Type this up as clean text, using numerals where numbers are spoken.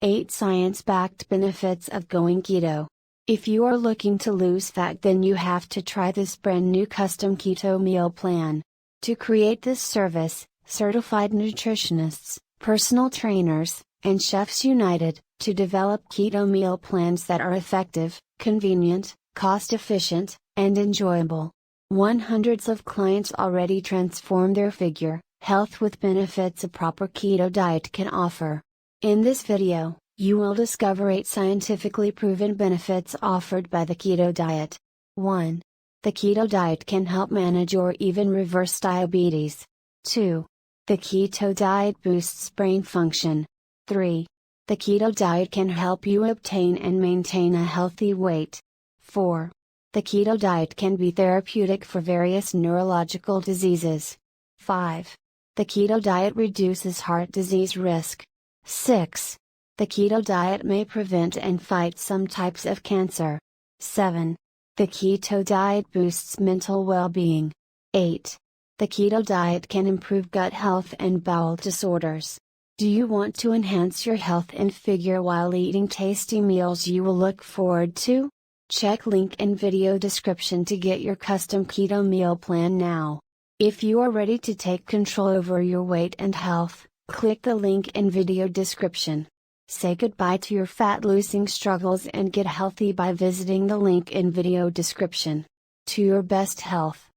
8 Science-backed benefits of going keto. If you are looking to lose fat, then you have to try this brand new custom keto meal plan. To create this service, certified nutritionists, personal trainers, and chefs united to develop keto meal plans that are effective, convenient, cost-efficient, and enjoyable. Hundreds of clients already transform their figure, health with benefits a proper keto diet can offer. In this video, you will discover 8 scientifically proven benefits offered by the keto diet. 1. The keto diet can help manage or even reverse diabetes. 2. The keto diet boosts brain function. 3. The keto diet can help you obtain and maintain a healthy weight. 4. The keto diet can be therapeutic for various neurological diseases. 5. The keto diet reduces heart disease risk. 6. The keto diet may prevent and fight some types of cancer. 7. The keto diet boosts mental well-being. 8. The keto diet can improve gut health and bowel disorders. Do you want to enhance your health and figure while eating tasty meals you will look forward to? Check link in video description to get your custom keto meal plan now. If you are ready to take control over your weight and health, click the link in video description. Say goodbye to your fat losing struggles and get healthy by visiting the link in video description. To your best health.